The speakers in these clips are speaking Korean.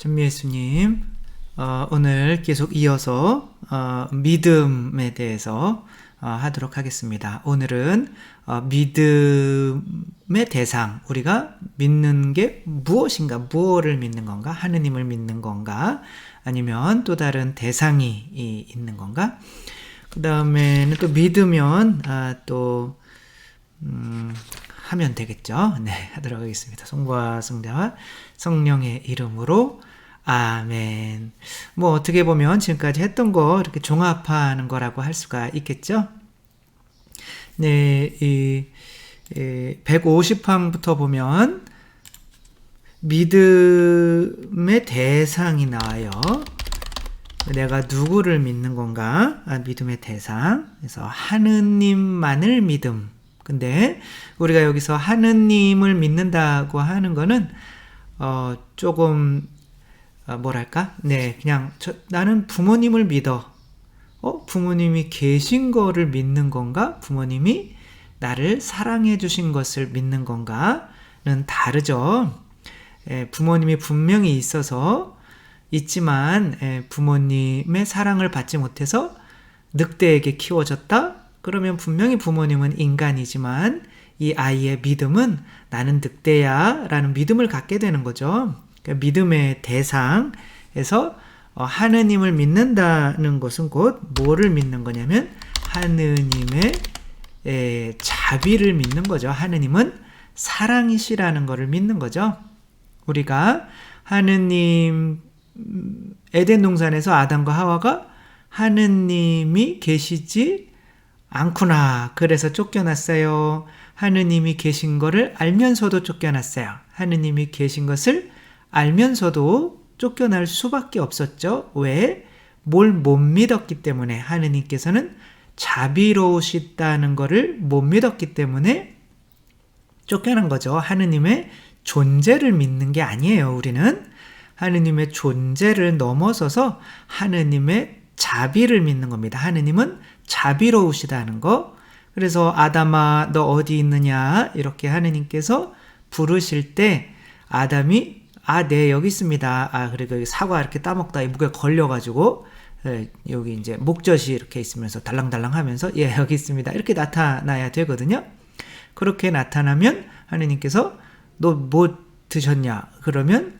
전미예수님, 오늘 계속 이어서 믿음에 대해서 하도록 하겠습니다. 오늘은 믿음의 대상, 우리가 믿는 게 무엇인가, 무엇을 믿는 건가, 하느님을 믿는 건가, 아니면 또 다른 대상이 있는 건가. 그 다음에는 또 믿으면 하면 되겠죠. 네, 하도록 하겠습니다. 성부와 성자와 성령의 이름으로 아멘. 어떻게 보면 지금까지 했던 거 이렇게 종합하는 거라고 할 수가 있겠죠. 네, 150항부터 보면 믿음의 대상이 나와요. 내가 누구를 믿는 건가? 믿음의 대상. 그래서 하느님만을 믿음. 근데 우리가 여기서 하느님을 믿는다고 하는 거는 조금 그냥 나는 부모님을 믿어. 부모님이 계신 거를 믿는 건가? 부모님이 나를 사랑해 주신 것을 믿는 건가는 다르죠. 부모님이 분명히 있지만 부모님의 사랑을 받지 못해서 늑대에게 키워졌다? 그러면 분명히 부모님은 인간이지만 이 아이의 믿음은 나는 늑대야 라는 믿음을 갖게 되는 거죠. 그러니까 믿음의 대상에서 하느님을 믿는다는 것은 곧 뭐를 믿는 거냐면 하느님의 자비를 믿는 거죠. 하느님은 사랑이시라는 것을 믿는 거죠. 우리가 하느님 에덴 동산에서 아담과 하와가 하느님이 계시지 않구나. 그래서 쫓겨났어요. 하느님이 계신 거를 알면서도 쫓겨났어요. 하느님이 계신 것을 알면서도 쫓겨날 수밖에 없었죠. 왜? 뭘 못 믿었기 때문에. 하느님께서는 자비로우시다는 것을 못 믿었기 때문에 쫓겨난 거죠. 하느님의 존재를 믿는 게 아니에요. 우리는 하느님의 존재를 넘어서서 하느님의 자비를 믿는 겁니다. 하느님은 자비로우시다는 거. 그래서 아담아 너 어디 있느냐 이렇게 하느님께서 부르실 때 아담이 네 여기 있습니다. 그리고 여기 사과 이렇게 따먹다 목에 걸려가지고 여기 이제 목젖이 이렇게 있으면서 달랑달랑 하면서 여기 있습니다. 이렇게 나타나야 되거든요. 그렇게 나타나면 하느님께서 너 뭐 드셨냐? 그러면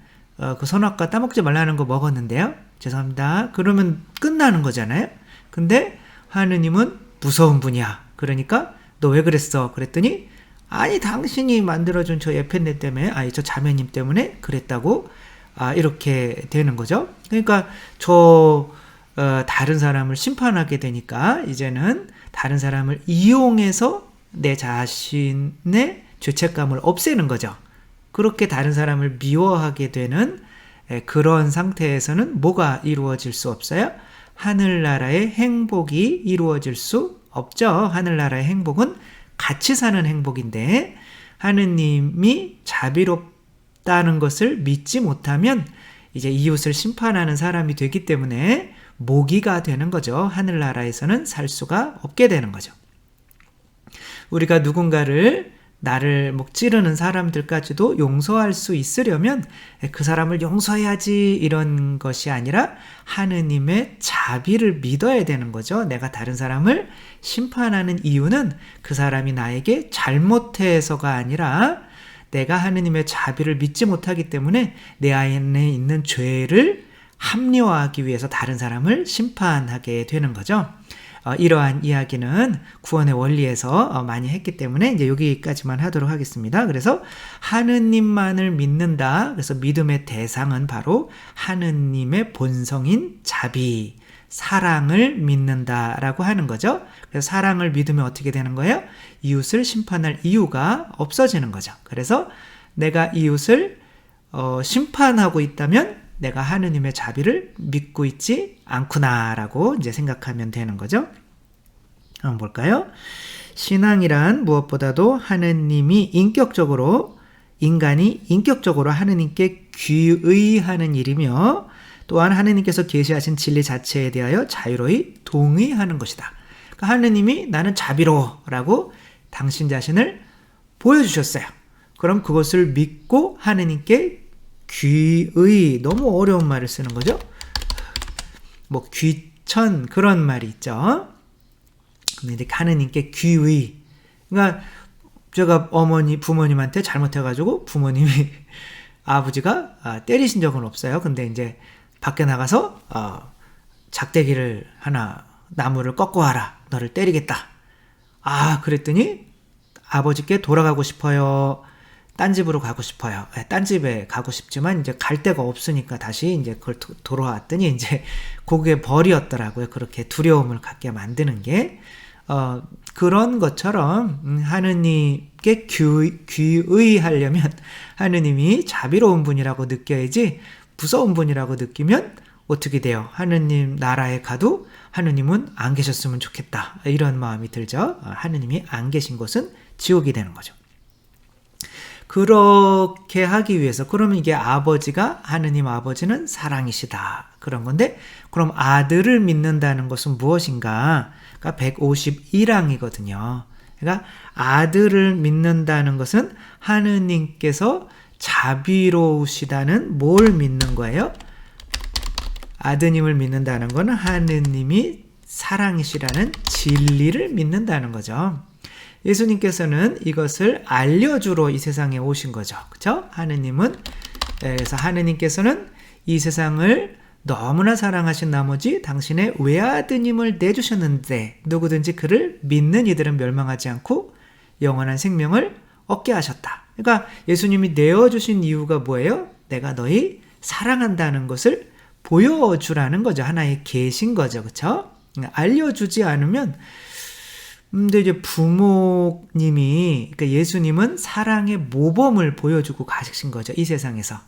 그 선악과 따먹지 말라는 거 먹었는데요. 죄송합니다. 그러면 끝나는 거잖아요. 근데 하느님은 무서운 분이야. 그러니까 너 왜 그랬어? 그랬더니 아니 당신이 만들어준 저 예편네 때문에 저 자매님 때문에 그랬다고 이렇게 되는 거죠. 그러니까 다른 사람을 심판하게 되니까 이제는 다른 사람을 이용해서 내 자신의 죄책감을 없애는 거죠. 그렇게 다른 사람을 미워하게 되는 그런 상태에서는 뭐가 이루어질 수 없어요? 하늘나라의 행복이 이루어질 수 없죠. 하늘나라의 행복은 같이 사는 행복인데 하느님이 자비롭다는 것을 믿지 못하면 이제 이웃을 심판하는 사람이 되기 때문에 모기가 되는 거죠. 하늘나라에서는 살 수가 없게 되는 거죠. 우리가 나를 찌르는 사람들까지도 용서할 수 있으려면 그 사람을 용서해야지 이런 것이 아니라 하느님의 자비를 믿어야 되는 거죠. 내가 다른 사람을 심판하는 이유는 그 사람이 나에게 잘못해서가 아니라 내가 하느님의 자비를 믿지 못하기 때문에 내 안에 있는 죄를 합리화하기 위해서 다른 사람을 심판하게 되는 거죠. 이러한 이야기는 구원의 원리에서 많이 했기 때문에 이제 여기까지만 하도록 하겠습니다. 그래서 하느님만을 믿는다. 그래서 믿음의 대상은 바로 하느님의 본성인 자비, 사랑을 믿는다라고 하는 거죠. 그래서 사랑을 믿으면 어떻게 되는 거예요? 이웃을 심판할 이유가 없어지는 거죠. 그래서 내가 이웃을 심판하고 있다면 내가 하느님의 자비를 믿고 있지 않구나라고 이제 생각하면 되는 거죠. 한번 볼까요? 신앙이란 무엇보다도 인간이 인격적으로 하느님께 귀의하는 일이며 또한 하느님께서 계시하신 진리 자체에 대하여 자유로이 동의하는 것이다. 그러니까 하느님이 나는 자비로워라고 당신 자신을 보여주셨어요. 그럼 그것을 믿고 하느님께 귀의, 너무 어려운 말을 쓰는 거죠. 뭐 귀천 그런 말이 있죠. 근데 하느님께 귀의, 그러니까 제가 부모님한테 잘못해가지고 부모님이 아버지가 때리신 적은 없어요. 근데 이제 밖에 나가서 작대기를 하나, 나무를 꺾고 와라, 너를 때리겠다. 그랬더니 아버지께 돌아가고 싶어요. 딴 집으로 가고 싶어요. 딴 집에 가고 싶지만 이제 갈 데가 없으니까 다시 이제 그걸 돌아왔더니 이제 그게 벌이었더라고요. 그렇게 두려움을 갖게 만드는 게. 그런 것처럼 하느님께 귀의하려면 하느님이 자비로운 분이라고 느껴야지, 무서운 분이라고 느끼면 어떻게 돼요? 하느님 나라에 가도 하느님은 안 계셨으면 좋겠다, 이런 마음이 들죠. 하느님이 안 계신 곳은 지옥이 되는 거죠. 그렇게 하기 위해서, 그러면 이게 하느님 아버지는 사랑이시다, 그런 건데, 그럼 아들을 믿는다는 것은 무엇인가? 그러니까 151항이거든요. 그러니까 아들을 믿는다는 것은 하느님께서 자비로우시다는 뭘 믿는 거예요? 아드님을 믿는다는 것은 하느님이 사랑이시라는 진리를 믿는다는 거죠. 예수님께서는 이것을 알려주러 이 세상에 오신 거죠. 그렇죠? 그래서 하느님께서는 이 세상을 너무나 사랑하신 나머지 당신의 외아드님을 내주셨는데 누구든지 그를 믿는 이들은 멸망하지 않고 영원한 생명을 얻게 하셨다. 그러니까 예수님이 내어주신 이유가 뭐예요? 내가 너희 사랑한다는 것을 보여주라는 거죠. 하나의 계신 거죠. 그렇죠? 알려주지 않으면, 근데 이제 부모님이, 그러니까 예수님은 사랑의 모범을 보여주고 가신 거죠. 이 세상에서.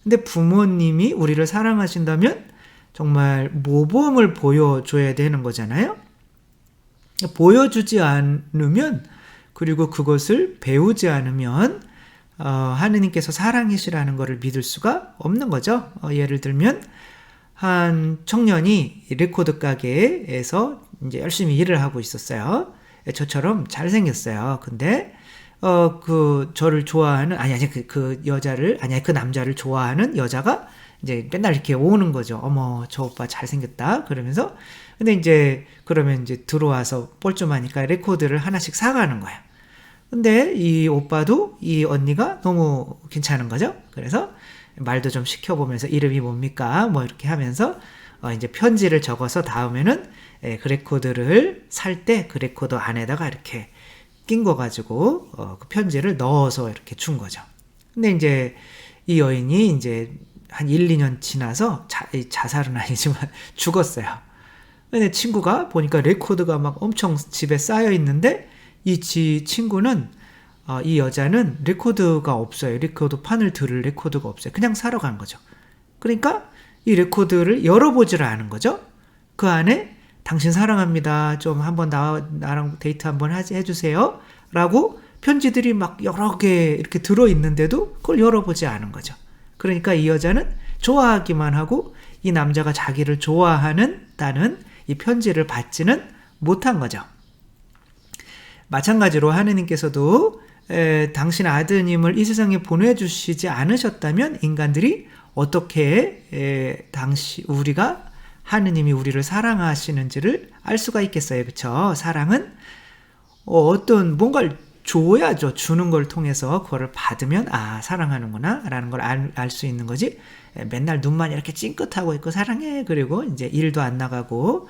근데 부모님이 우리를 사랑하신다면 정말 모범을 보여줘야 되는 거잖아요. 보여주지 않으면, 그리고 그것을 배우지 않으면 하느님께서 사랑이시라는 것을 믿을 수가 없는 거죠. 예를 들면 한 청년이 레코드 가게에서 이제 열심히 일을 하고 있었어요. 저처럼 잘생겼어요. 근데 저를 좋아하는, 그 남자를 좋아하는 여자가 이제 맨날 이렇게 오는 거죠. 어머, 저 오빠 잘생겼다, 그러면서. 근데 이제 그러면 이제 들어와서 뻘쭘하니까 레코드를 하나씩 사가는 거야. 근데 이 오빠도 이 언니가 너무 괜찮은 거죠. 그래서 말도 좀 시켜보면서 이름이 뭡니까? 뭐 이렇게 하면서 이제 편지를 적어서 다음에는 그 레코드를 살 때 그 레코드 안에다가 이렇게 낀 거 가지고 그 편지를 넣어서 이렇게 준 거죠. 근데 이제 이 여인이 이제 한 1, 2년 지나서 자살은 아니지만 죽었어요. 근데 친구가 보니까 레코드가 막 엄청 집에 쌓여 있는데 이 친구는 이 여자는 레코드가 없어요. 레코드 판을 들을 레코드가 없어요. 그냥 사러 간 거죠. 그러니까 이 레코드를 열어보지를 않은 거죠. 그 안에 당신 사랑합니다, 좀 한번 나랑 데이트 한번 해주세요 라고 편지들이 막 여러 개 이렇게 들어있는데도 그걸 열어보지 않은 거죠. 그러니까 이 여자는 좋아하기만 하고 이 남자가 자기를 좋아하는다는 이 편지를 받지는 못한 거죠. 마찬가지로 하느님께서도 당신 아드님을 이 세상에 보내주시지 않으셨다면 인간들이 어떻게 하느님이 우리를 사랑하시는지를 알 수가 있겠어요. 그렇죠? 사랑은 뭔가를 줘야죠. 주는 걸 통해서 그거를 받으면 사랑하는구나 라는 걸 알 수 있는 거지. 맨날 눈만 이렇게 찡긋하고 있고 사랑해, 그리고 이제 일도 안 나가고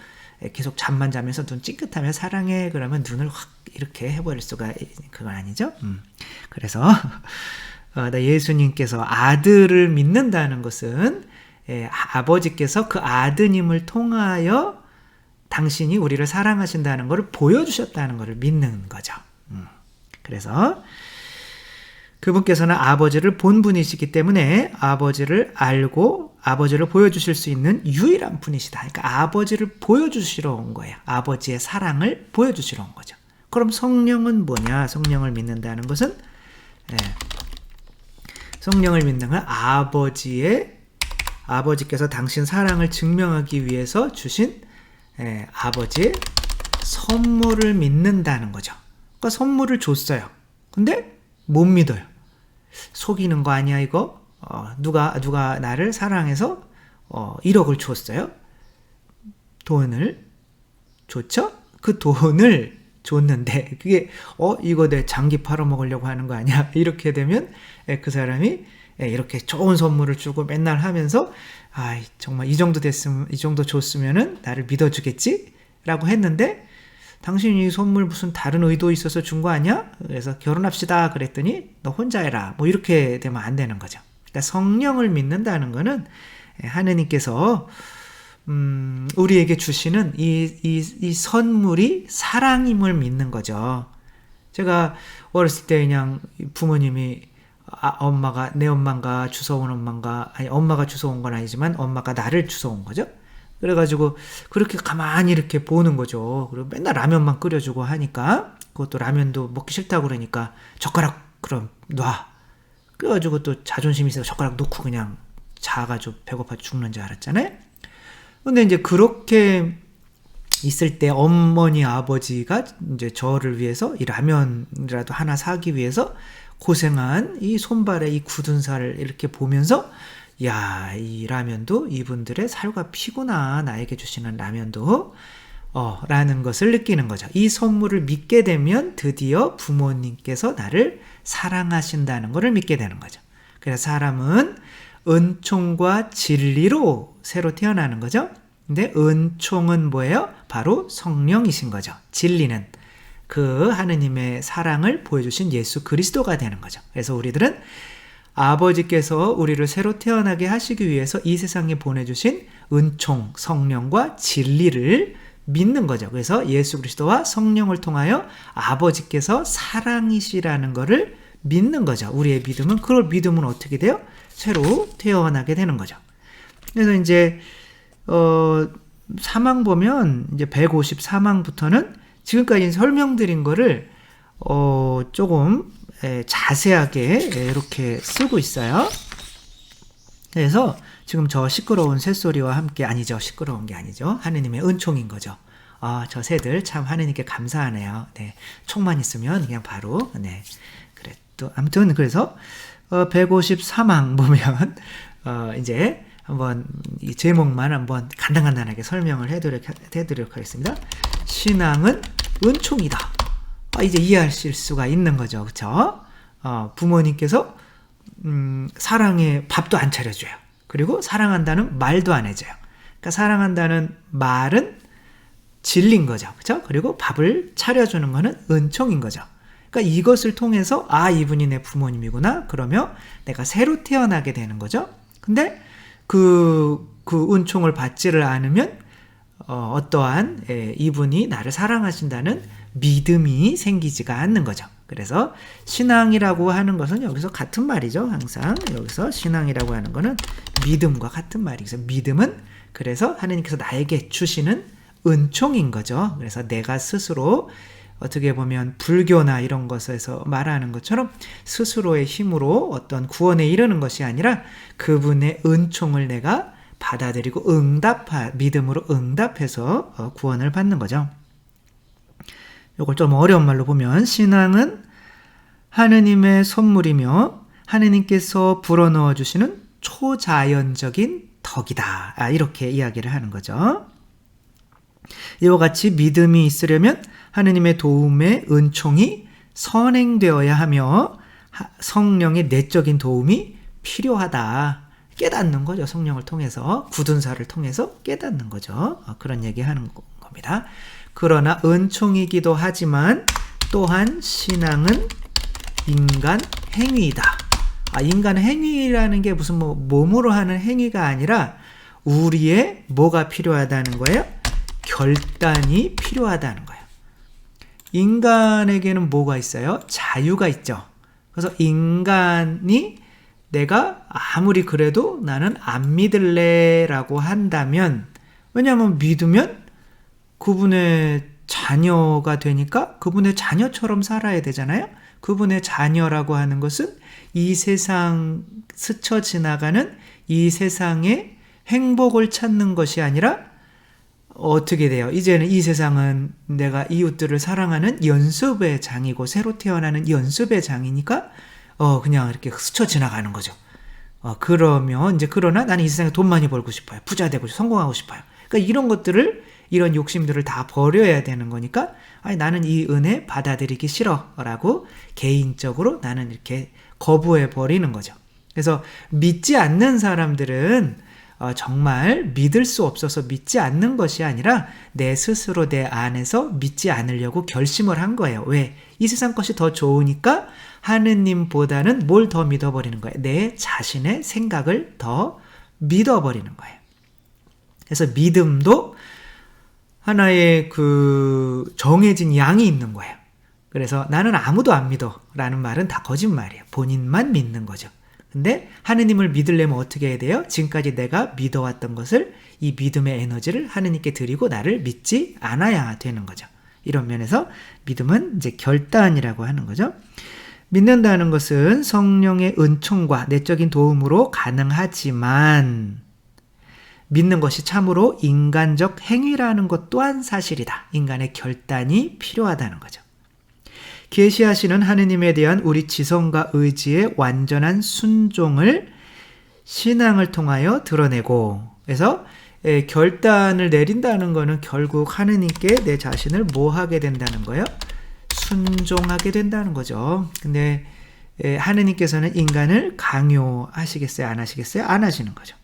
계속 잠만 자면서 눈 찡긋하며 사랑해, 그러면 눈을 확 이렇게 해버릴 수가, 그건 아니죠. 그래서 예수님께서 아들을 믿는다는 것은 아버지께서 그 아드님을 통하여 당신이 우리를 사랑하신다는 것을 보여주셨다는 것을 믿는 거죠. 그래서 그분께서는 아버지를 본 분이시기 때문에 아버지를 알고 아버지를 보여주실 수 있는 유일한 분이시다. 그러니까 아버지를 보여주시러 온 거예요. 아버지의 사랑을 보여주시러 온 거죠. 그럼 성령은 뭐냐? 성령을 믿는다는 것은 성령을 믿는 건 아버지께서 당신 사랑을 증명하기 위해서 주신 아버지의 선물을 믿는다는 거죠. 그러니까 선물을 줬어요. 근데 못 믿어요. 속이는 거 아니야 이거? 누가 나를 사랑해서 1억을 줬어요. 돈을 줬죠? 그 돈을 줬는데 그게 이거 내 장기 팔아먹으려고 하는 거 아니야? 이렇게 되면 그 사람이 이렇게 좋은 선물을 주고 맨날 하면서 정말 이 정도 됐으면, 이 정도 줬으면은 나를 믿어주겠지? 라고 했는데 당신이 이 선물 무슨 다른 의도 있어서 준 거 아니야? 그래서 결혼합시다 그랬더니 너 혼자 해라. 뭐 이렇게 되면 안 되는 거죠. 그러니까 성령을 믿는다는 거는 하느님께서 우리에게 주시는 이 선물이 사랑임을 믿는 거죠. 제가 어렸을 때 그냥 부모님이 내 엄마가 주워온 엄마가 주워온 건 아니지만 엄마가 나를 주워온 거죠. 그래가지고 그렇게 가만히 이렇게 보는 거죠. 그리고 맨날 라면만 끓여주고 하니까 그것도 라면도 먹기 싫다고 그러니까 젓가락 그럼 놔. 그래가지고 또 자존심이 있어서 젓가락 놓고 그냥 자가지고 배고파 죽는 줄 알았잖아요. 근데 이제 그렇게 있을 때 어머니 아버지가 이제 저를 위해서 이 라면이라도 하나 사기 위해서 고생한 이 손발에 이 굳은 살을 이렇게 보면서 이 라면도 이분들의 살과 피구나. 나에게 주시는 라면도 라는 것을 느끼는 거죠. 이 선물을 믿게 되면 드디어 부모님께서 나를 사랑하신다는 것을 믿게 되는 거죠. 그래서 사람은 은총과 진리로 새로 태어나는 거죠. 근데 은총은 뭐예요? 바로 성령이신 거죠. 진리는 그 하느님의 사랑을 보여주신 예수 그리스도가 되는 거죠. 그래서 우리들은 아버지께서 우리를 새로 태어나게 하시기 위해서 이 세상에 보내주신 은총, 성령과 진리를 믿는 거죠. 그래서 예수 그리스도와 성령을 통하여 아버지께서 사랑이시라는 것을 믿는 거죠. 우리의 믿음은, 그걸 믿으면 어떻게 돼요? 새로 태어나게 되는 거죠. 그래서 이제 사망 보면 이제 154망부터는 지금까지 설명드린 거를 조금 자세하게 이렇게 쓰고 있어요. 그래서 지금 저 시끄러운 새소리와 함께, 아니죠, 시끄러운 게 아니죠, 하느님의 은총인 거죠. 저 새들 참 하느님께 감사하네요. 네, 총만 있으면 그냥 바로, 네, 그래, 또 아무튼 그래서 154망 보면 이제 한번 이 제목만 한번 간단하게 설명을 해드리도록 하겠습니다. 신앙은 은총이다. 이제 이해하실 수가 있는 거죠. 그쵸? 부모님께서 사랑에 밥도 안 차려줘요. 그리고 사랑한다는 말도 안 해줘요. 그러니까 사랑한다는 말은 진리인 거죠. 그쵸? 그리고 밥을 차려주는 거는 은총인 거죠. 그러니까 이것을 통해서 이분이 내 부모님이구나 그러며 내가 새로 태어나게 되는 거죠. 근데 그 은총을 받지를 않으면 어떠한 이분이 나를 사랑하신다는 믿음이 생기지가 않는 거죠. 그래서 신앙이라고 하는 것은 여기서 같은 말이죠. 항상 여기서 신앙이라고 하는 것은 믿음과 같은 말이죠. 믿음은 그래서 하나님께서 나에게 주시는 은총인 거죠. 그래서 내가 스스로 어떻게 보면 불교나 이런 것에서 말하는 것처럼 스스로의 힘으로 어떤 구원에 이르는 것이 아니라 그분의 은총을 내가 받아들이고 믿음으로 응답해서 구원을 받는 거죠. 이걸 좀 어려운 말로 보면 신앙은 하느님의 선물이며 하느님께서 불어넣어 주시는 초자연적인 덕이다. 이렇게 이야기를 하는 거죠. 이와 같이 믿음이 있으려면 하느님의 도움의 은총이 선행되어야 하며 성령의 내적인 도움이 필요하다. 깨닫는 거죠. 성령을 통해서, 굳은 살을 통해서 깨닫는 거죠. 그런 얘기하는 겁니다. 그러나 은총이기도 하지만 또한 신앙은 인간 행위이다. 인간 행위라는 게 무슨 몸으로 하는 행위가 아니라 우리의 뭐가 필요하다는 거예요? 결단이 필요하다는 거예요. 인간에게는 뭐가 있어요? 자유가 있죠. 그래서 인간이 내가 아무리 그래도 나는 안 믿을래 라고 한다면, 왜냐하면 믿으면 그분의 자녀가 되니까 그분의 자녀처럼 살아야 되잖아요. 그분의 자녀라고 하는 것은 이 세상 스쳐 지나가는 이 세상의 행복을 찾는 것이 아니라 어떻게 돼요? 이제는 이 세상은 내가 이웃들을 사랑하는 연습의 장이고 새로 태어나는 연습의 장이니까 그냥 이렇게 스쳐 지나가는 거죠. 그러면 이제 그러나 나는 이 세상에 돈 많이 벌고 싶어요. 부자 되고 성공하고 싶어요. 그러니까 이런 것들을 이런 욕심들을 다 버려야 되는 거니까 아니 나는 이 은혜 받아들이기 싫어라고 개인적으로 나는 이렇게 거부해 버리는 거죠. 그래서 믿지 않는 사람들은 정말 믿을 수 없어서 믿지 않는 것이 아니라 내 스스로 내 안에서 믿지 않으려고 결심을 한 거예요. 왜? 이 세상 것이 더 좋으니까 하느님보다는 뭘 더 믿어버리는 거예요? 내 자신의 생각을 더 믿어버리는 거예요. 그래서 믿음도 하나의 그 정해진 양이 있는 거예요. 그래서 나는 아무도 안 믿어 라는 말은 다 거짓말이에요. 본인만 믿는 거죠. 근데 하느님을 믿으려면 어떻게 해야 돼요? 지금까지 내가 믿어왔던 것을 이 믿음의 에너지를 하느님께 드리고 나를 믿지 않아야 되는 거죠. 이런 면에서 믿음은 이제 결단이라고 하는 거죠. 믿는다는 것은 성령의 은총과 내적인 도움으로 가능하지만 믿는 것이 참으로 인간적 행위라는 것 또한 사실이다. 인간의 결단이 필요하다는 거죠. 계시하시는 하느님에 대한 우리 지성과 의지의 완전한 순종을 신앙을 통하여 드러내고, 그래서 결단을 내린다는 것은 결국 하느님께 내 자신을 뭐 하게 된다는 거예요? 순종하게 된다는 거죠. 근데 하느님께서는 인간을 강요하시겠어요? 안 하시겠어요? 안 하시는 거죠.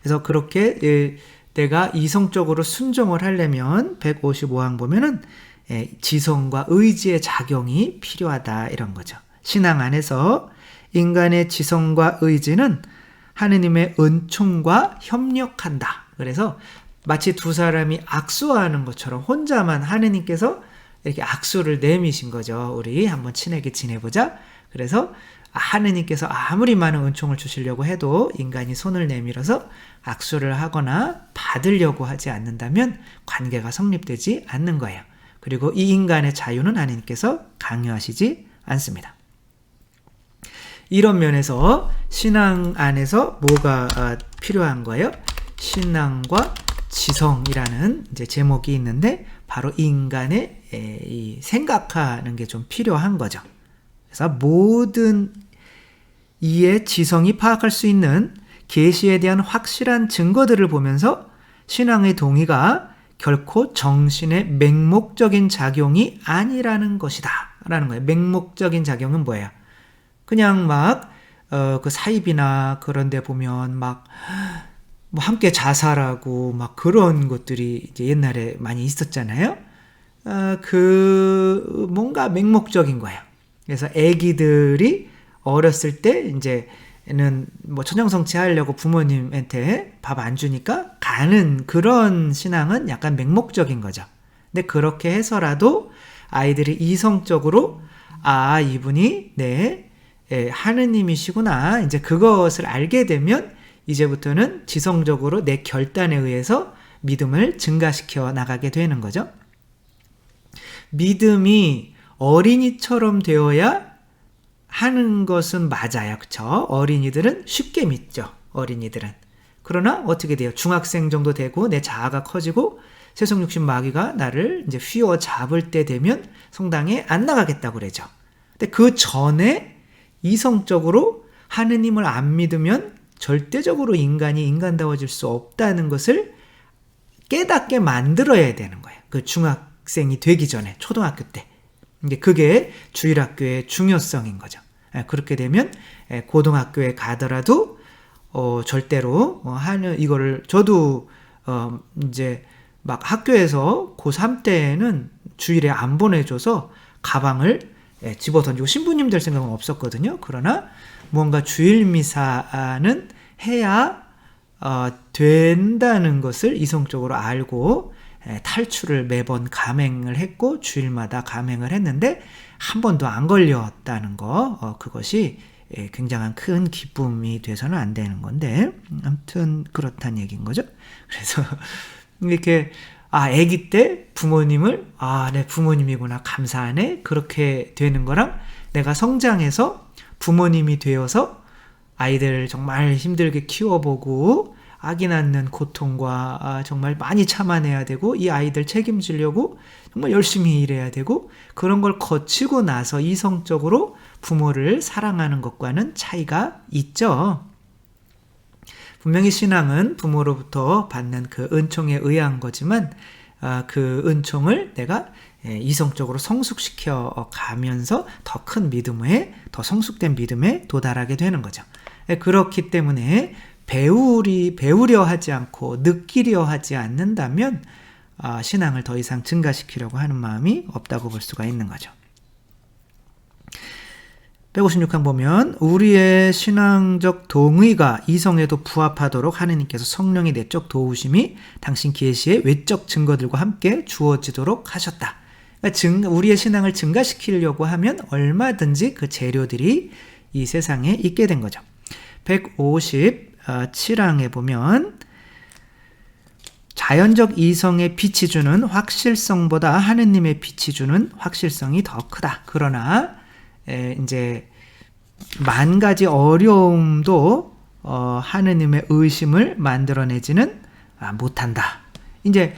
그래서 그렇게 내가 이성적으로 순종을 하려면 155항 보면은 지성과 의지의 작용이 필요하다 이런 거죠. 신앙 안에서 인간의 지성과 의지는 하느님의 은총과 협력한다. 그래서 마치 두 사람이 악수하는 것처럼 혼자만 하느님께서 이렇게 악수를 내미신 거죠. 우리 한번 친하게 지내보자. 그래서 하느님께서 아무리 많은 은총을 주시려고 해도 인간이 손을 내밀어서 악수를 하거나 받으려고 하지 않는다면 관계가 성립되지 않는 거예요. 그리고 이 인간의 자유는 하느님께서 강요하시지 않습니다. 이런 면에서 신앙 안에서 뭐가 필요한 거예요? 신앙과 지성이라는 이제 제목이 있는데 바로 인간의 이 생각하는 게 좀 필요한 거죠. 그래서 모든 이의 지성이 파악할 수 있는 계시에 대한 확실한 증거들을 보면서 신앙의 동의가 결코 정신의 맹목적인 작용이 아니라는 것이다 라는 거예요. 맹목적인 작용은 뭐예요? 그냥 막 그 사입이나 그런 데 보면 막 뭐 함께 자살하고 막 그런 것들이 이제 옛날에 많이 있었잖아요. 그 뭔가 맹목적인 거예요. 그래서 애기들이 어렸을 때 이제는 뭐 천연성치 하려고 부모님한테 밥 안 주니까 가는 그런 신앙은 약간 맹목적인 거죠. 근데 그렇게 해서라도 아이들이 이성적으로 이분이 하느님이시구나 이제 그것을 알게 되면 이제부터는 지성적으로 내 결단에 의해서 믿음을 증가시켜 나가게 되는 거죠. 믿음이 어린이처럼 되어야 하는 것은 맞아요. 그쵸? 어린이들은 쉽게 믿죠. 어린이들은. 그러나 어떻게 돼요? 중학생 정도 되고 내 자아가 커지고 세속육신 마귀가 나를 이제 휘어잡을 때 되면 성당에 안 나가겠다고 그러죠. 근데 그 전에 이성적으로 하느님을 안 믿으면 절대적으로 인간이 인간다워질 수 없다는 것을 깨닫게 만들어야 되는 거예요. 그 중학생이 되기 전에 초등학교 때. 근데 그게 주일학교의 중요성인 거죠. 그렇게 되면 고등학교에 가더라도 절대로 이거를 저도 이제 막 학교에서 고3 때는 주일에 안 보내줘서 가방을 집어던지고 신부님 될 생각은 없었거든요. 그러나 뭔가 주일 미사는 해야 된다는 것을 이성적으로 알고 탈출을 매번 감행을 했고 주일마다 감행을 했는데 한 번도 안 걸렸다는 거 그것이 굉장한 큰 기쁨이 돼서는 안 되는 건데 아무튼 그렇다는 얘기인 거죠. 그래서 이렇게 아기 때 부모님을 내 부모님이구나 감사하네 그렇게 되는 거랑 내가 성장해서 부모님이 되어서 아이들 정말 힘들게 키워보고 아기 낳는 고통과 정말 많이 참아내야 되고 이 아이들 책임지려고 정말 열심히 일해야 되고 그런 걸 거치고 나서 이성적으로 부모를 사랑하는 것과는 차이가 있죠. 분명히 신앙은 부모로부터 받는 그 은총에 의한 거지만 그 은총을 내가 이성적으로 성숙시켜 가면서 더 큰 믿음에, 더 성숙된 믿음에 도달하게 되는 거죠. 그렇기 때문에 배우려 하지 않고 느끼려 하지 않는다면 신앙을 더 이상 증가시키려고 하는 마음이 없다고 볼 수가 있는 거죠. 156강 보면 우리의 신앙적 동의가 이성에도 부합하도록 하느님께서 성령의 내적 도우심이 당신 계시의 외적 증거들과 함께 주어지도록 하셨다. 그러니까 우리의 신앙을 증가시키려고 하면 얼마든지 그 재료들이 이 세상에 있게 된 거죠. 157항에 보면 자연적 이성의 빛이 주는 확실성보다 하느님의 빛이 주는 확실성이 더 크다. 그러나 이제 만 가지 어려움도 하느님의 의심을 만들어내지는 못한다. 이제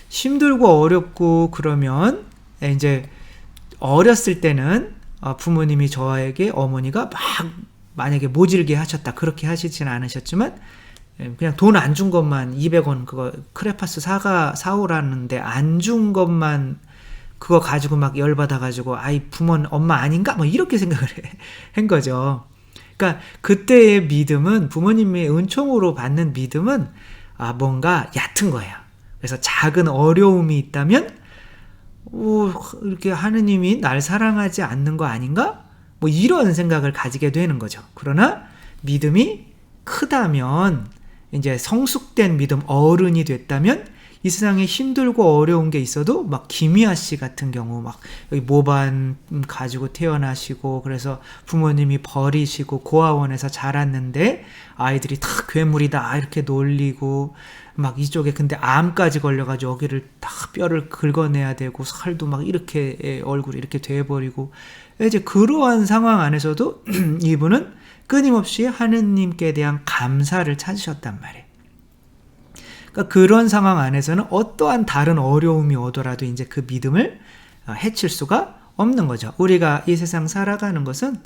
힘들고 어렵고 그러면 이제 어렸을 때는 부모님이 저에게 어머니가 만약에 모질게 하셨다 그렇게 하시진 않으셨지만 그냥 돈 안 준 것만 200원 그거 크레파스 사오라는데 안 준 것만 그거 가지고 막 열받아가지고 아이 부모는 엄마 아닌가? 뭐 이렇게 생각을 한 거죠. 그러니까 그때의 믿음은 부모님의 은총으로 받는 믿음은 뭔가 얕은 거예요. 그래서 작은 어려움이 있다면 이렇게 하느님이 날 사랑하지 않는 거 아닌가? 뭐 이런 생각을 가지게 되는 거죠. 그러나 믿음이 크다면 이제 성숙된 믿음 어른이 됐다면 이 세상에 힘들고 어려운 게 있어도 막 김희아 씨 같은 경우 막 여기 모반 가지고 태어나시고 그래서 부모님이 버리시고 고아원에서 자랐는데 아이들이 다 괴물이다 이렇게 놀리고 막 이쪽에 근데 암까지 걸려가지고 여기를 다 뼈를 긁어내야 되고 살도 막 이렇게 얼굴이 이렇게 돼버리고 이제 그러한 상황 안에서도 이분은 끊임없이 하느님께 대한 감사를 찾으셨단 말이에요. 그러니까 그런 상황 안에서는 어떠한 다른 어려움이 오더라도 이제 그 믿음을 해칠 수가 없는 거죠. 우리가 이 세상 살아가는 것은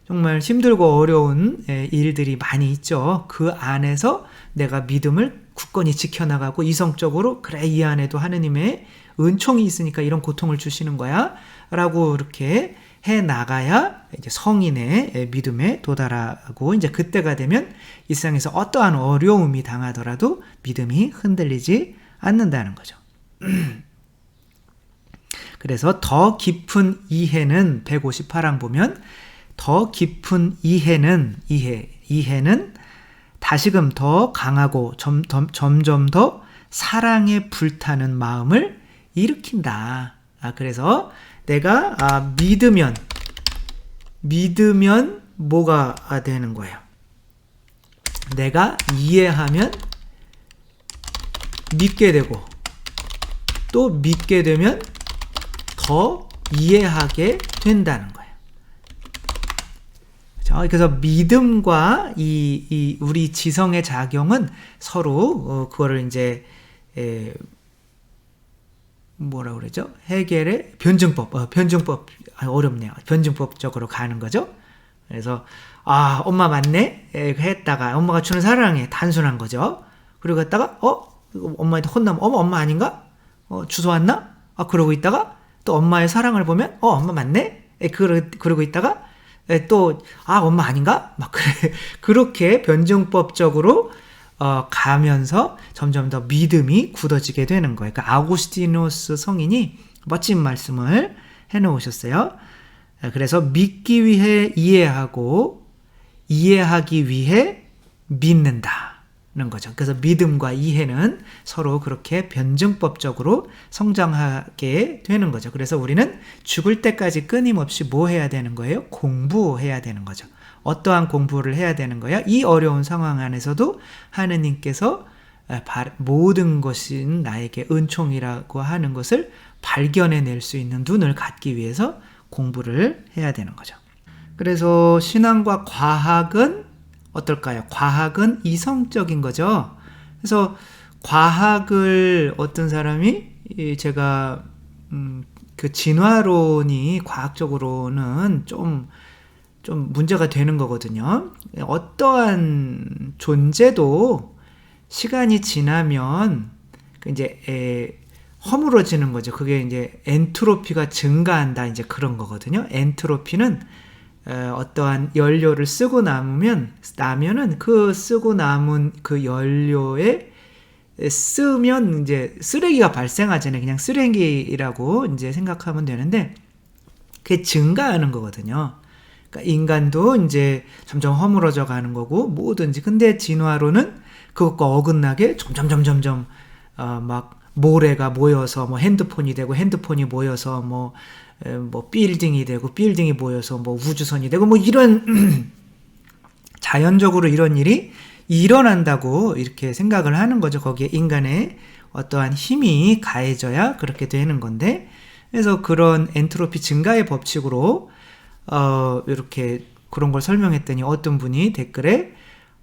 정말 힘들고 어려운 일들이 많이 있죠. 그 안에서 내가 믿음을 굳건히 지켜나가고 이성적으로 그래 이 안에도 하느님의 은총이 있으니까 이런 고통을 주시는 거야 라고 이렇게 해 나가야 이제 성인의 믿음에 도달하고 이제 그때가 되면 이 세상에서 어떠한 어려움이 당하더라도 믿음이 흔들리지 않는다는 거죠. 그래서 더 깊은 이해는 158항 보면 더 깊은 이해는 다시금 더 강하고 점점 더 사랑에 불타는 마음을 일으킨다. 그래서 내가 믿으면 뭐가 되는 거예요? 내가 이해하면 믿게 되고 또 믿게 되면 더 이해하게 된다는 거예요. 그래서 믿음과 이 우리 지성의 작용은 서로 그거를 이제 뭐라 그러죠? 해겔의 변증법 어렵네요. 변증법적으로 가는 거죠. 그래서 엄마 맞네 했다가 엄마가 주는 사랑에 단순한 거죠. 그리고 했다가 엄마한테 혼나면 엄마 아닌가? 주워 왔나? 그러고 있다가 또 엄마의 사랑을 보면 엄마 맞네? 그러고 있다가 또 엄마 아닌가? 막 그렇게 변증법적으로 가면서 점점 더 믿음이 굳어지게 되는 거예요. 그러니까 아우구스티누스 성인이 멋진 말씀을 해놓으셨어요. 그래서 믿기 위해 이해하고 이해하기 위해 믿는다는 거죠. 그래서 믿음과 이해는 서로 그렇게 변증법적으로 성장하게 되는 거죠. 그래서 우리는 죽을 때까지 끊임없이 뭐 해야 되는 거예요? 공부해야 되는 거죠. 어떠한 공부를 해야 되는 거야? 이 어려운 상황 안에서도 하느님께서 모든 것이 나에게 은총이라고 하는 것을 발견해낼 수 있는 눈을 갖기 위해서 공부를 해야 되는 거죠. 그래서 신앙과 과학은 어떨까요? 과학은 이성적인 거죠. 그래서 과학을 어떤 사람이 제가 그 진화론이 과학적으로는 좀 좀 문제가 되는 거거든요. 어떠한 존재도 시간이 지나면 이제 허물어지는 거죠. 그게 이제 엔트로피가 증가한다, 이제 그런 거거든요. 엔트로피는 어떠한 연료를 쓰고 나면은 그 쓰고 남은 그 연료에 쓰면 이제 쓰레기가 발생하잖아요. 그냥 쓰레기라고 이제 생각하면 되는데 그게 증가하는 거거든요. 그러니까 인간도 이제 점점 허물어져 가는 거고 뭐든지. 근데 진화론은 그것과 어긋나게 점점 막 모래가 모여서 뭐 핸드폰이 되고 핸드폰이 모여서 뭐 빌딩이 되고 빌딩이 모여서 뭐 우주선이 되고 뭐 이런 자연적으로 이런 일이 일어난다고 이렇게 생각을 하는 거죠. 거기에 인간의 어떠한 힘이 가해져야 그렇게 되는 건데, 그래서 그런 엔트로피 증가의 법칙으로 이렇게 그런 걸 설명했더니 어떤 분이 댓글에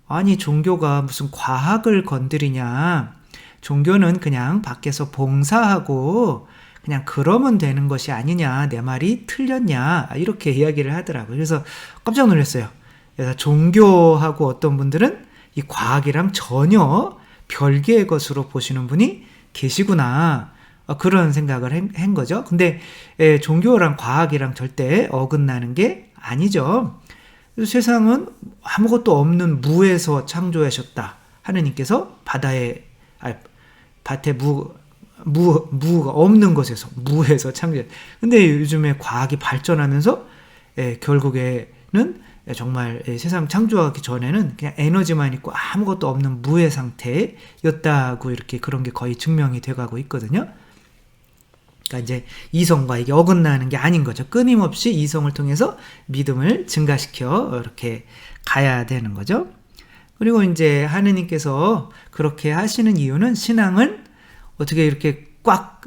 아니 종교가 무슨 과학을 건드리냐, 종교는 그냥 밖에서 봉사하고 그냥 그러면 되는 것이 아니냐, 내 말이 틀렸냐, 이렇게 이야기를 하더라고요. 그래서 깜짝 놀랐어요. 그래서 종교하고 어떤 분들은 이 과학이랑 전혀 별개의 것으로 보시는 분이 계시구나, 그런 생각을 한 거죠. 근데 종교랑 과학이랑 절대 어긋나는 게 아니죠. 세상은 아무것도 없는 무에서 창조하셨다. 하느님께서 밭에 무가 없는 것에서, 무에서 창조했다. 근데 요즘에 과학이 발전하면서 결국에는 정말 세상 창조하기 전에는 그냥 에너지만 있고 아무것도 없는 무의 상태였다고, 이렇게 그런 게 거의 증명이 돼가고 있거든요. 그러니까 이제 이성과 이게 어긋나는 게 아닌 거죠. 끊임없이 이성을 통해서 믿음을 증가시켜 이렇게 가야 되는 거죠. 그리고 이제 하느님께서 그렇게 하시는 이유는 신앙은 어떻게 이렇게 꽉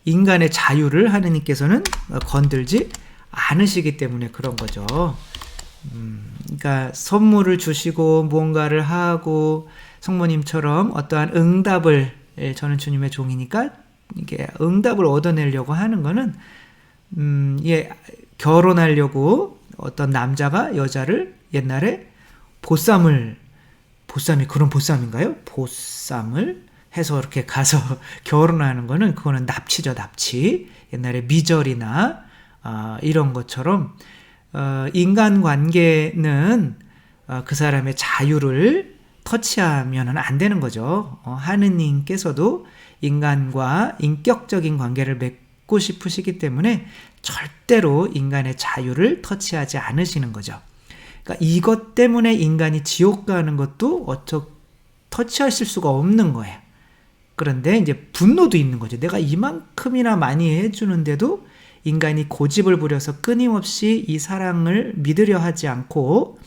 인간의 자유를 하느님께서는 건들지 않으시기 때문에 그런 거죠. 그러니까 선물을 주시고 무언가를 하고 성모님처럼 어떠한 응답을, 저는 주님의 종이니까 이게 응답을 얻어내려고 하는 거는 결혼하려고 어떤 남자가 여자를 옛날에 보쌈이 그런 보쌈인가요? 보쌈을 해서 이렇게 가서 결혼하는 거는, 그거는 납치죠, 납치. 옛날에 미절이나 이런 것처럼 인간관계는 그 사람의 자유를 터치하면 안 되는 거죠. 하느님께서도 인간과 인격적인 관계를 맺고 싶으시기 때문에 절대로 인간의 자유를 터치하지 않으시는 거죠. 그러니까 이것 때문에 인간이 지옥 가는 것도 터치하실 수가 없는 거예요. 그런데 이제 분노도 있는 거죠. 내가 이만큼이나 많이 해주는데도 인간이 고집을 부려서 끊임없이 이 사랑을 믿으려 하지 않고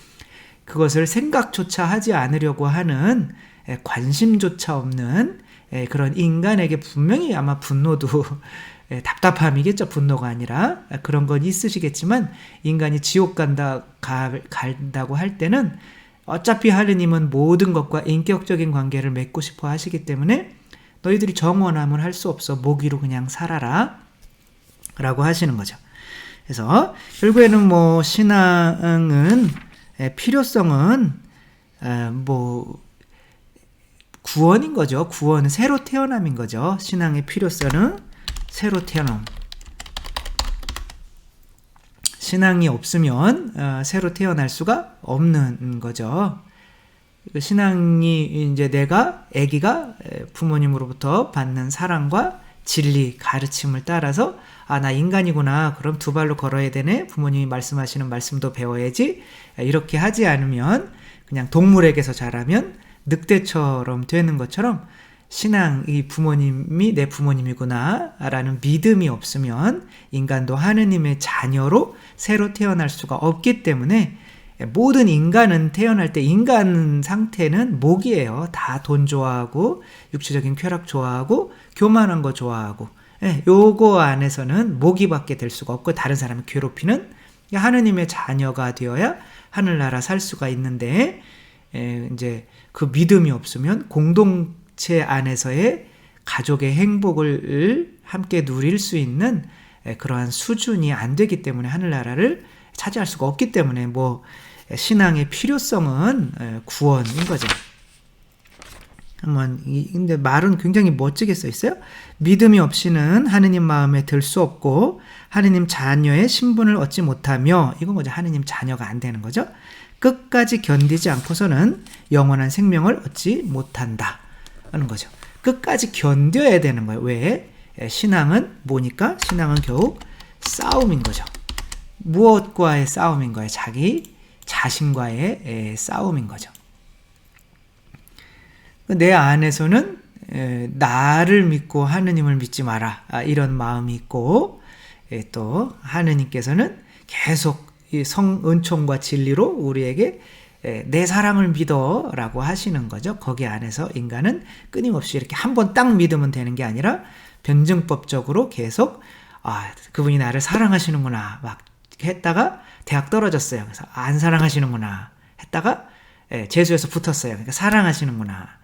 그것을 생각조차 하지 않으려고 하는, 관심조차 없는 그런 인간에게 분명히 아마 분노도 답답함이겠죠. 분노가 아니라 그런 건 있으시겠지만, 인간이 지옥 간다고 할 때는 어차피 하느님은 모든 것과 인격적인 관계를 맺고 싶어 하시기 때문에 너희들이 정원함을 할 수 없어, 모기로 그냥 살아라 라고 하시는 거죠. 그래서 결국에는 뭐 신앙은 필요성은 뭐 구원인 거죠. 구원은 새로 태어남인 거죠. 신앙의 필요성은 새로 태어남. 신앙이 없으면 새로 태어날 수가 없는 거죠. 신앙이 이제 아기가 부모님으로부터 받는 사랑과 진리, 가르침을 따라서 나 인간이구나, 그럼 두 발로 걸어야 되네, 부모님이 말씀하시는 말씀도 배워야지, 이렇게 하지 않으면 그냥 동물에게서 자라면 늑대처럼 되는 것처럼, 신앙이 부모님이 내 부모님이구나 라는 믿음이 없으면 인간도 하느님의 자녀로 새로 태어날 수가 없기 때문에, 모든 인간은 태어날 때 인간 상태는 목이에요. 다 돈 좋아하고 육체적인 쾌락 좋아하고 교만한 거 좋아하고, 요거 안에서는 모기밖에 될 수가 없고, 다른 사람을 괴롭히는 하느님의 자녀가 되어야 하늘나라 살 수가 있는데, 이제 그 믿음이 없으면 공동체 안에서의 가족의 행복을 함께 누릴 수 있는 그러한 수준이 안 되기 때문에 하늘나라를 차지할 수가 없기 때문에 뭐 신앙의 필요성은 구원인 거죠. 근데 말은 굉장히 멋지게 써 있어요. 믿음이 없이는 하느님 마음에 들 수 없고 하느님 자녀의 신분을 얻지 못하며, 이건 뭐죠? 하느님 자녀가 안 되는 거죠. 끝까지 견디지 않고서는 영원한 생명을 얻지 못한다 하는 거죠. 끝까지 견뎌야 되는 거예요. 왜? 신앙은 뭐니까? 신앙은 결국 싸움인 거죠. 무엇과의 싸움인 거예요? 자기 자신과의 싸움인 거죠. 내 안에서는 나를 믿고 하느님을 믿지 마라, 이런 마음이 있고, 또 하느님께서는 계속 이 은총과 진리로 우리에게 내 사랑을 믿어 라고 하시는 거죠. 거기 안에서 인간은 끊임없이 이렇게 한 번 딱 믿으면 되는 게 아니라 변증법적으로 계속 그분이 나를 사랑하시는구나 막 했다가 대학 떨어졌어요. 그래서 안 사랑하시는구나 했다가 재수해서 붙었어요. 그러니까 사랑하시는구나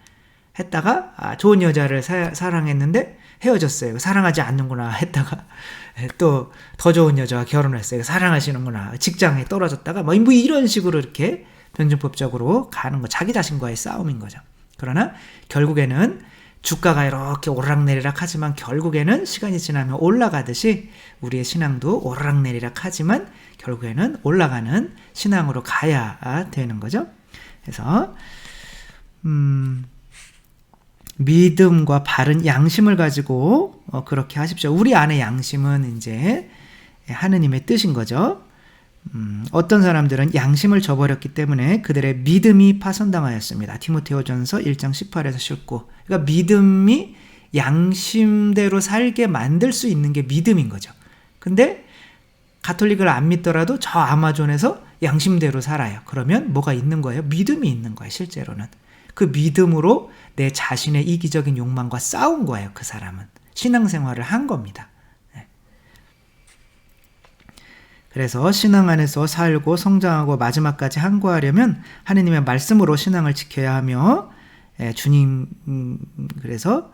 했다가 좋은 여자를 사랑했는데 헤어졌어요. 사랑하지 않는구나 했다가 또 더 좋은 여자와 결혼했어요. 사랑하시는구나. 직장에 떨어졌다가 뭐 이런 식으로 이렇게 변증법적으로 가는 거, 자기 자신과의 싸움인 거죠. 그러나 결국에는 주가가 이렇게 오르락내리락 하지만 결국에는 시간이 지나면 올라가듯이 우리의 신앙도 오르락내리락 하지만 결국에는 올라가는 신앙으로 가야 되는 거죠. 그래서 믿음과 바른 양심을 가지고 그렇게 하십시오. 우리 안에 양심은 이제 하느님의 뜻인 거죠. 어떤 사람들은 양심을 저버렸기 때문에 그들의 믿음이 파손당하였습니다. 디모데후전서 1장 18에서 19. 그러니까 믿음이 양심대로 살게 만들 수 있는 게 믿음인 거죠. 근데 가톨릭을 안 믿더라도 저 아마존에서 양심대로 살아요. 그러면 뭐가 있는 거예요? 믿음이 있는 거예요, 실제로는. 그 믿음으로 내 자신의 이기적인 욕망과 싸운 거예요, 그 사람은. 신앙생활을 한 겁니다. 그래서 신앙 안에서 살고 성장하고 마지막까지 항구하려면 하느님의 말씀으로 신앙을 지켜야 하며, 주님, 그래서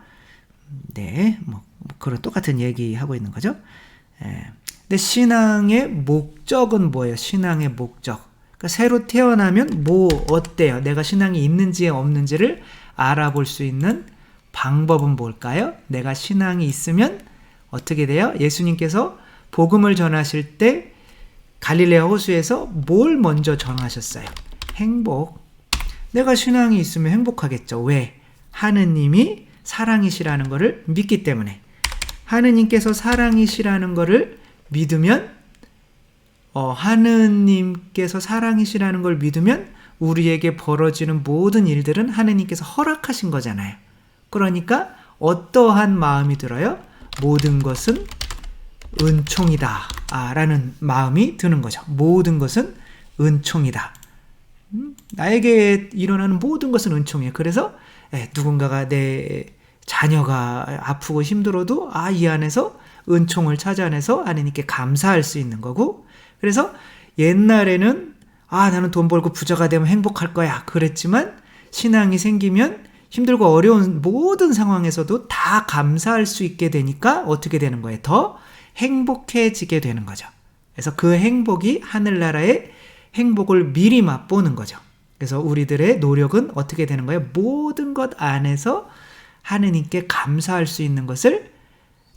그런 똑같은 얘기하고 있는 거죠. 근데 신앙의 목적은 뭐예요? 신앙의 목적. 그러니까 새로 태어나면 어때요? 내가 신앙이 있는지 없는지를 알아볼 수 있는 방법은 뭘까요? 내가 신앙이 있으면 어떻게 돼요? 예수님께서 복음을 전하실 때 갈릴레아 호수에서 뭘 먼저 전하셨어요? 행복. 내가 신앙이 있으면 행복하겠죠. 왜? 하느님이 사랑이시라는 것을 믿기 때문에. 하느님께서 사랑이시라는 것을 믿으면 하느님께서 사랑이시라는 걸 믿으면 우리에게 벌어지는 모든 일들은 하느님께서 허락하신 거잖아요. 그러니까 어떠한 마음이 들어요? 모든 것은 은총이다 라는 마음이 드는 거죠. 모든 것은 은총이다. 나에게 일어나는 모든 것은 은총이에요. 그래서 누군가가 내 자녀가 아프고 힘들어도 이 안에서 은총을 찾아내서 하느님께 감사할 수 있는 거고, 그래서 옛날에는 나는 돈 벌고 부자가 되면 행복할 거야 그랬지만 신앙이 생기면 힘들고 어려운 모든 상황에서도 다 감사할 수 있게 되니까 어떻게 되는 거예요? 더 행복해지게 되는 거죠. 그래서 그 행복이 하늘나라의 행복을 미리 맛보는 거죠. 그래서 우리들의 노력은 어떻게 되는 거예요? 모든 것 안에서 하느님께 감사할 수 있는 것을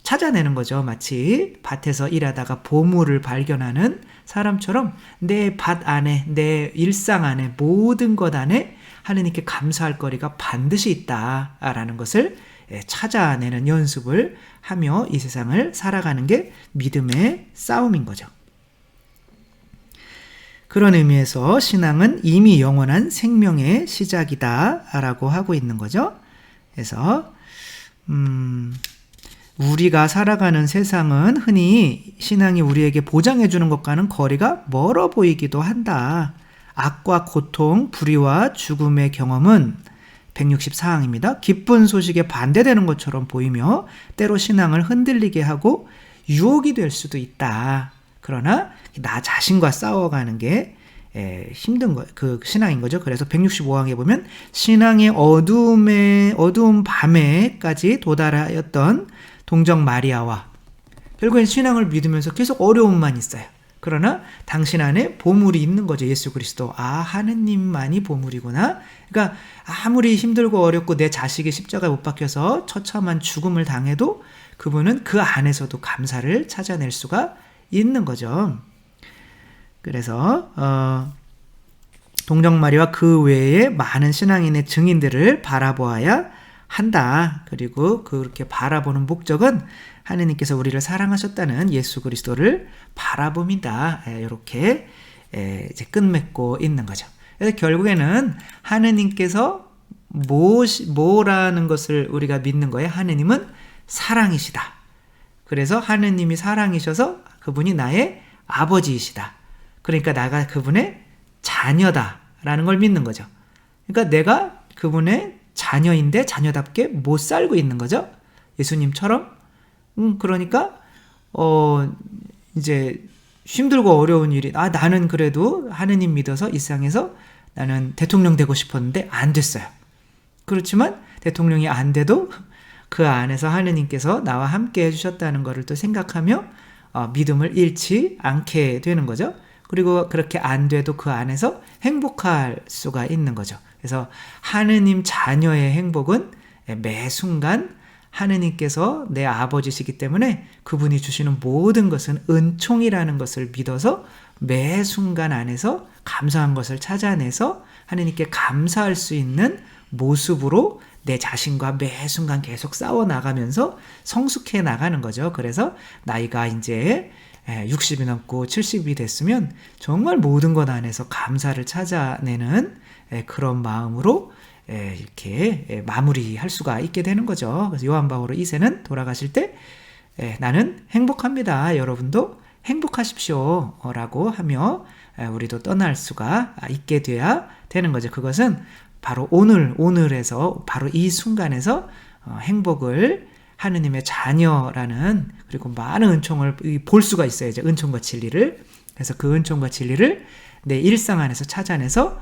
찾아내는 거죠. 마치 밭에서 일하다가 보물을 발견하는 사람처럼 내 밭 안에, 내 일상 안에, 모든 것 안에 하느님께 감사할 거리가 반드시 있다라는 것을 찾아내는 연습을 하며 이 세상을 살아가는 게 믿음의 싸움인 거죠. 그런 의미에서 신앙은 이미 영원한 생명의 시작이다라고 하고 있는 거죠. 그래서 우리가 살아가는 세상은 흔히 신앙이 우리에게 보장해주는 것과는 거리가 멀어 보이기도 한다. 악과 고통, 불의와 죽음의 경험은 164항입니다. 기쁜 소식에 반대되는 것처럼 보이며 때로 신앙을 흔들리게 하고 유혹이 될 수도 있다. 그러나 나 자신과 싸워가는 게 힘든 거, 그 신앙인 거죠. 그래서 165항에 보면 신앙의 어두운 밤에까지 도달하였던 동정 마리아와 결국엔 신앙을 믿으면서 계속 어려움만 있어요. 그러나 당신 안에 보물이 있는 거죠. 예수 그리스도. 아, 하느님만이 보물이구나. 그러니까 아무리 힘들고 어렵고 내 자식이 십자가에 못 박혀서 처참한 죽음을 당해도 그분은 그 안에서도 감사를 찾아낼 수가 있는 거죠. 그래서 동정마리와 그 외에 많은 신앙인의 증인들을 바라보아야 한다. 그리고 그렇게 바라보는 목적은 하느님께서 우리를 사랑하셨다는 예수 그리스도를 바라봅니다. 이렇게 이제 끝맺고 있는 거죠. 그래서 결국에는 하느님께서 뭐라는 것을 우리가 믿는 거예요? 하느님은 사랑이시다. 그래서 하느님이 사랑이셔서 그분이 나의 아버지이시다. 그러니까 나가 그분의 자녀다라는 걸 믿는 거죠. 그러니까 내가 그분의 자녀인데 자녀답게 못 살고 있는 거죠. 예수님처럼. 그러니까 이제 힘들고 어려운 일이 나는 그래도 하느님 믿어서 이 세상에서 나는 대통령 되고 싶었는데 안 됐어요. 그렇지만 대통령이 안 돼도 그 안에서 하느님께서 나와 함께 해주셨다는 것을 또 생각하며 믿음을 잃지 않게 되는 거죠. 그리고 그렇게 안 돼도 그 안에서 행복할 수가 있는 거죠. 그래서 하느님 자녀의 행복은 매 순간 하느님께서 내 아버지시기 때문에 그분이 주시는 모든 것은 은총이라는 것을 믿어서 매 순간 안에서 감사한 것을 찾아내서 하느님께 감사할 수 있는 모습으로 내 자신과 매 순간 계속 싸워 나가면서 성숙해 나가는 거죠. 그래서 나이가 이제 60이 넘고 70이 됐으면 정말 모든 것 안에서 감사를 찾아내는 그런 마음으로 이렇게 마무리할 수가 있게 되는 거죠. 그래서 요한 바오로 2세는 돌아가실 때 나는 행복합니다. 여러분도 행복하십시오. 라고 하며 우리도 떠날 수가 있게 돼야 되는 거죠. 그것은 바로 오늘에서 바로 이 순간에서 행복을 하느님의 자녀라는 그리고 많은 은총을 볼 수가 있어요. 이제 은총과 진리를. 그래서 그 은총과 진리를 내 일상 안에서 찾아내서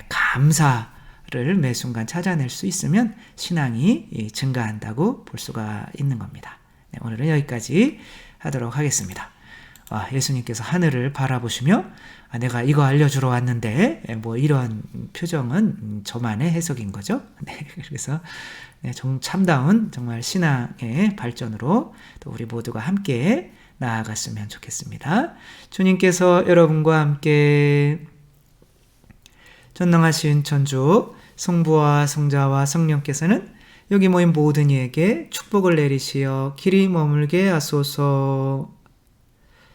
감사를 매 순간 찾아낼 수 있으면 신앙이 증가한다고 볼 수가 있는 겁니다. 네, 오늘은 여기까지 하도록 하겠습니다. 예수님께서 하늘을 바라보시며 내가 이거 알려주러 왔는데 뭐 이런 표정은 저만의 해석인 거죠. 네, 그래서 참다운 정말 신앙의 발전으로 또 우리 모두가 함께 나아갔으면 좋겠습니다. 주님께서 여러분과 함께 전능하신 천주 성부와 성자와 성령께서는 여기 모인 모든 이에게 축복을 내리시어 길이 머물게 하소서.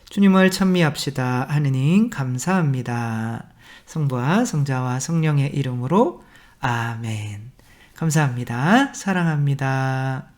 주님을 찬미합시다. 하느님 감사합니다. 성부와 성자와 성령의 이름으로 아멘. 감사합니다. 사랑합니다.